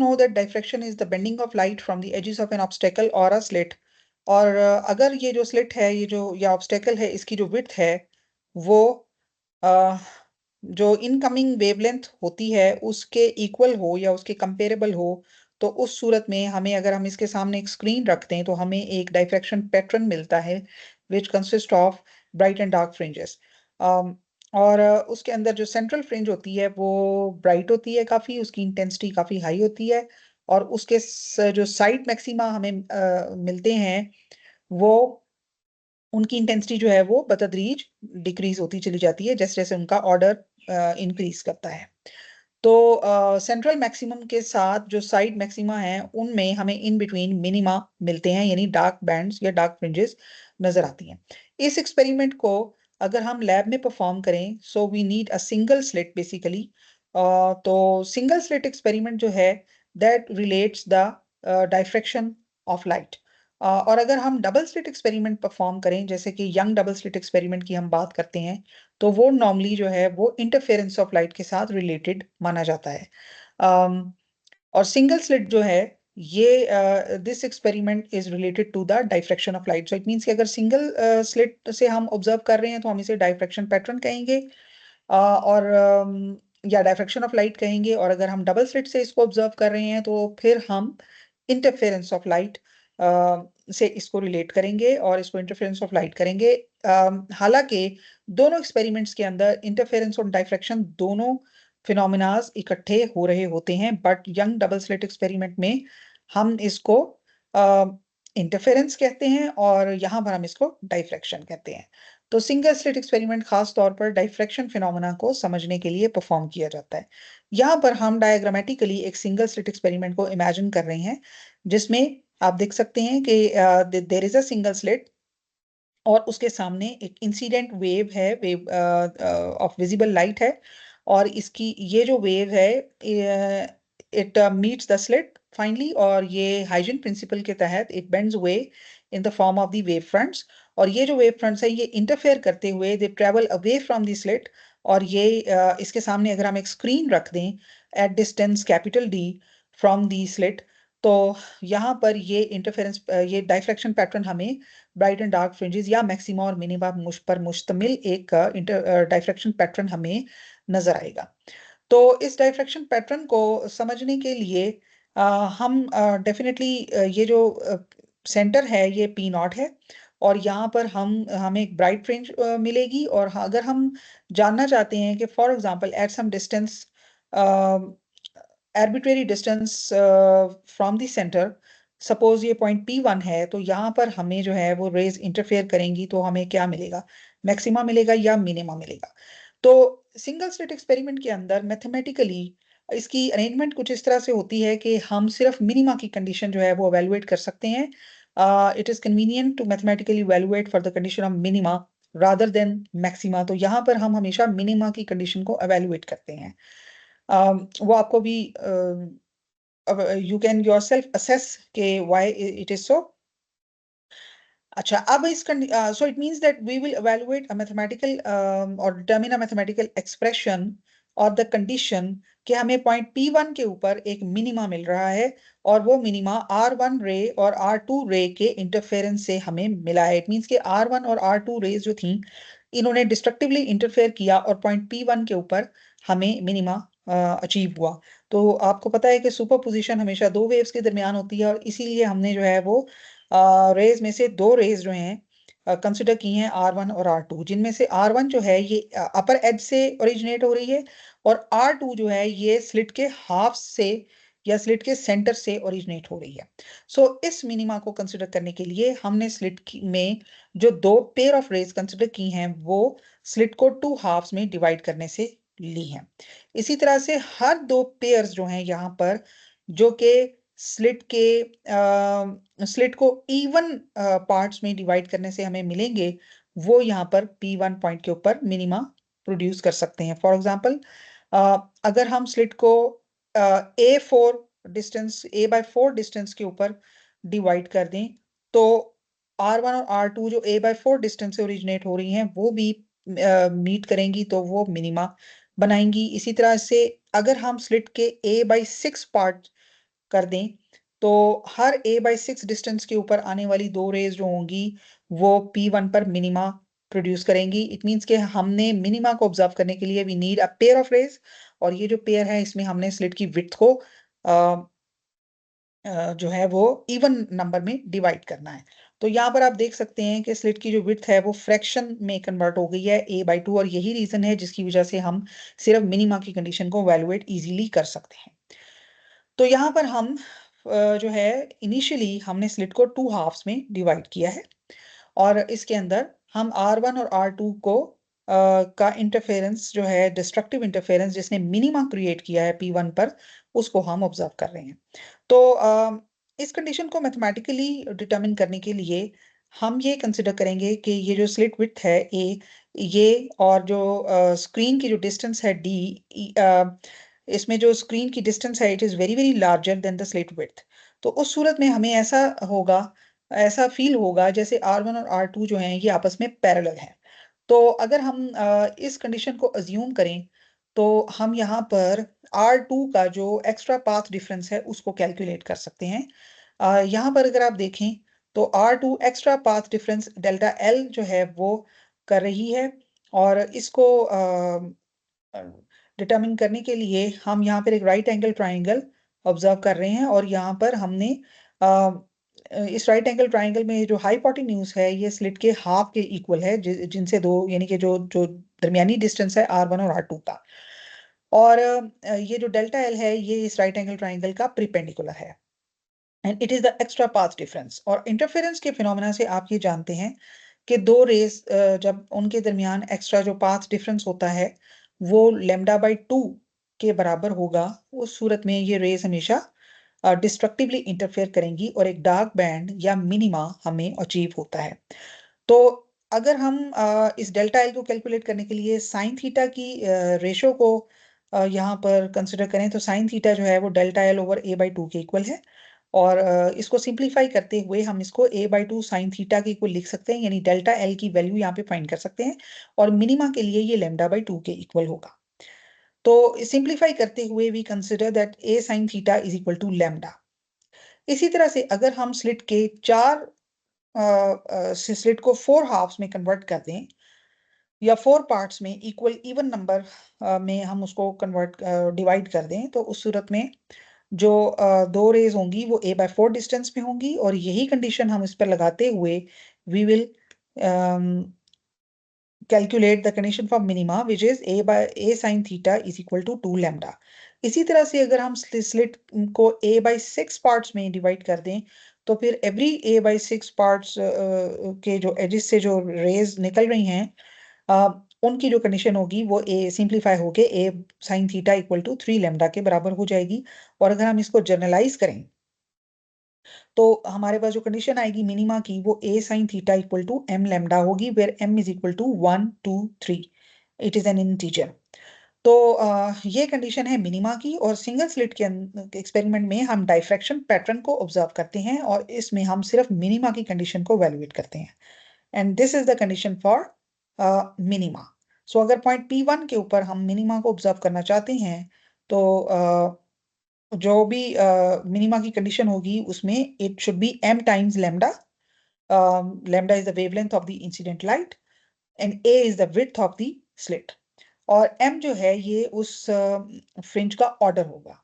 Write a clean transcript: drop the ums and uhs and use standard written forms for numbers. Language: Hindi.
know that diffraction is the bending of light from the edges of an obstacle or a slit. और अगर ये जो स्लिट है, ये जो या ऑब्स्टेकल है, इसकी जो विड्थ है वो जो इनकमिंग वेवलेंथ होती है उसके इक्वल हो या उसके कंपेरेबल हो, तो उस सूरत में हमें, अगर हम इसके सामने एक स्क्रीन रखते हैं, तो हमें एक डाइफ्रैक्शन पैटर्न मिलता है which consist of bright and dark fringes. और उसके अंदर जो सेंट्रल फ्रिंज होती है वो ब्राइट होती है काफी, उसकी इंटेंसिटी काफी हाई होती है, और उसके जो साइड मैक्सिमा हमें मिलते हैं वो, उनकी इंटेंसिटी जो है वो बतदरीज डिक्रीज होती चली जाती है जैसे जैसे उनका ऑर्डर इंक्रीज करता है। तो सेंट्रल मैक्सिमम के साथ जो साइड मैक्सिमा है उनमें हमें इन बिटवीन मिनिमा मिलते हैं, यानी डार्क बैंड्स या डार्क फ्रिंजेस नजर आती हैं। इस एक्सपेरिमेंट को अगर हम लैब में परफॉर्म करें, so we need a single slit basically. तो सिंगल स्लिट एक्सपेरिमेंट जो है that relates the diffraction of light. और अगर हम डबल स्लिट एक्सपेरिमेंट परफॉर्म करें, जैसे कि यंग डबल स्लिट एक्सपेरिमेंट की हम बात करते हैं, तो वो नॉर्मली जो है वो इंटरफेरेंस ऑफ लाइट के साथ रिलेटेड माना जाता है। और सिंगल स्लिट जो है ये this experiment is related to the diffraction of light. So it means कि अगर सिंगल स्लिट से हम ऑब्जर्व कर रहे हैं तो हम इसे डाइफ्रैक्शन पैटर्न कहेंगे, और या डाइफ्रैक्शन ऑफ लाइट कहेंगे, और अगर हम डबल स्लिट से इसको ऑब्जर्व कर रहे हैं तो फिर हम इंटरफेरेंस ऑफ लाइट से इसको रिलेट करेंगे और इसको इंटरफेरेंस ऑफ लाइट करेंगे। हालांकि दोनों एक्सपेरिमेंट्स के अंदर इंटरफेरेंस और डाइफ्रैक्शन दोनों फिनोमिनाज इकट्ठे हो रहे होते हैं, but young double slit experiment में हम इसको इंटरफेरेंस कहते हैं और यहाँ पर हम इसको डाइफ्रैक्शन कहते हैं। तो सिंगल स्लिट एक्सपेरिमेंट खास तौर पर डाइफ्रैक्शन फिनोमेना को समझने के लिए परफॉर्म किया जाता है। यहाँ पर हम डायग्रामेटिकली एक सिंगल स्लिट एक्सपेरिमेंट को इमेजिन कर रहे हैं, जिसमें आप देख सकते हैं कि there is a single slit और उसके सामने एक इंसिडेंट वेव है, वेव ऑफ विजिबल लाइट है, और इसकी ये जो वेव है it meets the slit finally, और ये हाइजन प्रिंसिपल के तहत it bends way in the form of the wave fronts. और ये जो वेव फ्रंट्स है ये इंटरफेयर करते हुए they travel away from the slit, और ये इसके सामने अगर हम एक स्क्रीन रख दें at distance capital D from the slit, तो यहाँ पर ये इंटरफेरेंस, ये डाइफ्रैक्शन पैटर्न हमें ब्राइट एंड डार्क फ्रिंजेस या मैक्सिमा और मिनिमा पर मुश्तमिल एक डाइफ्रैक्शन पैटर्न हमें नजर आएगा। तो इस डाइफ्रैक्शन पैटर्न को समझने के लिए हम डेफिनेटली ये जो सेंटर है ये पी नॉट है, और यहाँ पर हमें एक ब्राइट फ्रिंज मिलेगी। और अगर हम जानना चाहते हैं कि for example at some distance, arbitrary distance from the center, suppose ये पॉइंट P1 है, तो यहाँ पर हमें जो है वो रेज इंटरफेयर करेंगी, तो हमें क्या मिलेगा, मैक्सिमा मिलेगा या मिनिमा मिलेगा। तो सिंगल स्लिट एक्सपेरिमेंट के अंदर मैथमेटिकली इसकी अरेंजमेंट कुछ इस तरह से होती है कि हम सिर्फ मिनिमा की कंडीशन जो है वो एवेलुएट कर सकते हैं। It is convenient to mathematically evaluate for the condition of minima rather than maxima. तो यहाँ पर हम हमेशा मिनिमा की कंडीशन को एवेलुएट करते हैं। वो आपको भी यू कैन योरसेल्फ असेस के व्हाई इट इज सो। अच्छा, अब इस so it means that we will evaluate a mathematical और डिटरमिन अ मैथमेटिकल एक्सप्रेशन और द कंडीशन कि हमें पॉइंट P1 के ऊपर एक मिनिमा मिल रहा है, और वो मिनिमा R1 रे और R2 रे के इंटरफेरेंस से हमें मिला है। इट मींस कि R1 और R2 रेज जो थी इन्होंने डिस्ट्रक्टिवली इंटरफेयर किया और पॉइंट P1 के ऊपर हमें मिनिमा अचीव हुआ। तो आपको पता है कि सुपरपोजिशन हमेशा दो वेव्स के दरमियान होती है, और इसीलिए हमने जो है वो रेज में से दो रेज जो हैं कंसिडर की हैं R1 और R2, जिनमें से R1 जो है ये अपर एज से ओरिजिनेट हो रही है, और R2 जो है ये स्लिट के हाफ से या स्लिट के सेंटर से ओरिजिनेट हो रही है। सो इस मिनिमा को कंसिडर करने के लिए हमने में जो दो पेयर ऑफ रेज कंसिडर की हैं वो स्लिट को टू हाफ्स में डिवाइड करने से ली हैं। इसी तरह से हर दो पेयर्स जो हैं यहाँ पर, जो कि स्लिट को इवन पार्ट्स में डिवाइड करने से हमें मिलेंगे, वो यहाँ पर P1 पॉइंट के ऊपर मिनिमा प्रोड्यूस कर सकते हैं। फॉर एग्जांपल, अगर हम स्लिट को A4 डिस्टेंस के ऊपर डिवाइड कर दें, तो R1 और R2 जो A/4 डिस्टेंस से ओरिजिनेट हो रही हैं वो भी मीट करेंगी, तो वो मिनिमा बनाएंगी। इसी तरह से अगर हम स्लिट के A/6 पार्ट कर दें तो हर a/6 डिस्टेंस के ऊपर आने वाली दो रेज जो होंगी वो P1 पर मिनिमा प्रोड्यूस करेंगी। इट मीन्स कि हमने मिनिमा को ऑब्जर्व करने के लिए we need a pair of rays, और ये जो पेयर है इसमें हमने स्लिट की विड्थ को जो है वो इवन नंबर में डिवाइड करना है। तो यहाँ पर आप देख सकते हैं कि स्लिट की जो विड्थ है वो फ्रैक्शन में कन्वर्ट हो गई है a/2, और यही रीजन है जिसकी वजह से हम सिर्फ मिनिमा की कंडीशन को वैल्यूएट इजीली कर सकते हैं। तो यहाँ पर हम जो है इनिशियली हमने स्लिट को 2 हाफ्स में डिवाइड किया है, और इसके अंदर हम R1 और R2 को का इंटरफेरेंस जो है डिस्ट्रक्टिव इंटरफेरेंस जिसने मिनिमा क्रिएट किया है P1 पर, उसको हम ऑब्जर्व कर रहे हैं। तो इस कंडीशन को मैथमेटिकली डिटरमिन करने के लिए हम ये कंसिडर करेंगे कि ये जो स्लिट विड्थ है ए, ये और जो स्क्रीन की जो डिस्टेंस है डी, इसमें जो स्क्रीन की डिस्टेंस है it is very very larger than the slit width. तो उस सूरत में हमें ऐसा फील होगा जैसे R1 और R2 जो हैं ये आपस में पैरेलल हैं। तो अगर हम इस कंडीशन को अज्यूम करें तो हम यहाँ पर R2 का जो एक्स्ट्रा पाथ डिफरेंस है उसको कैलकुलेट कर सकते हैं। यहाँ पर अगर आप देखें तो R2 extra path difference delta L जो है वो कर रही है, और इसको डिटरमिन करने के लिए हम यहाँ पर एक राइट एंगल ट्राइंगल ऑब्जर्व कर रहे हैं, और यहाँ पर हमने इस राइट एंगल ट्राइंगल में जो हाइपोटेन्यूज है ये स्लिट के हाफ के इक्वल है, जिनसे दो यानी कि जो जो दरमियानी डिस्टेंस है R1 और R2 का, और ये जो डेल्टा एल है ये इस राइट एंगल ट्राइंगल का प्रीपेंडिकुलर है, and it is the extra path difference. और इंटरफेरेंस के फिनोमेना से आप ये जानते हैं कि दो रेस जब उनके दरमियान एक्स्ट्रा जो पाथ डिफरेंस होता है वो λ/2 के बराबर होगा, उस सूरत में ये रेस हमेशा डिस्ट्रक्टिवली इंटरफेयर करेंगी और एक डार्क बैंड या मिनिमा हमें अचीव होता है। तो अगर हम इस डेल्टा एल को कैलकुलेट करने के लिए साइन थीटा की रेशो को यहाँ पर कंसिडर करें तो साइन थीटा जो है वो डेल्टा एल ओवर a/2 के इक्वल है, और इसको सिंप्लीफाई करते हुए हम इसको a/2 साइन थीटा के इक्वल लिख सकते हैं, यानी डेल्टा एल की वैल्यू यहाँ पे फाइंड कर सकते हैं, और मिनिमा के लिए ये λ/2 के इक्वल होगा। तो सिंप्लीफाई करते हुए we consider that a sine theta is equal to lambda. इसी तरह से अगर हम स्लिट के स्लिट को 4 हाफ्स में कन्वर्ट कर दें या 4 पार्ट्स में इक्वल इवन नंबर में हम उसको कन्वर्ट डिवाइड कर दें, तो उस सूरत में जो दो रेज होंगी वो a/4 डिस्टेंस में होंगी, और यही कंडीशन हम इस पर लगाते हुए we will calculate the condition for minima which is a sin theta is equal to 2 lambda। इसी तरह से अगर हम स्लिट को a/6 पार्ट्स में डिवाइड कर दें तो फिर एवरी a/6 पार्ट्स के जो एजेस से जो रेज निकल रही हैं उनकी जो कंडीशन होगी वो a सिंप्लीफाई होके a sin theta equal to 3 lambda के बराबर हो जाएगी। और अगर हम इसको जनरलाइज करें तो हमारे पास जो कंडीशन आएगी मिनिमा की वो a sin theta equal to m lambda होगी, where m is equal to 1 2 3, it is an integer. तो ये कंडीशन है मिनिमा की, और सिंगल स्लिट के एक्सपेरिमेंट में हम डाइफ्रैक्शन पैटर्न को ऑब्जर्व करते हैं और इसमें हम सिर्फ मिनिमा की कंडीशन को वैल्यूएट करते हैं, and this is the condition for minima. So अगर पॉइंट P1 के ऊपर हम मिनिमा को ऑब्जर्व करना चाहते हैं तो जो भी मिनिमा की कंडीशन होगी उसमें it should be m times lambda. Lambda is the wavelength of the incident light and a is the width of the slit, और m जो है ये उस फ्रिंज का ऑर्डर होगा।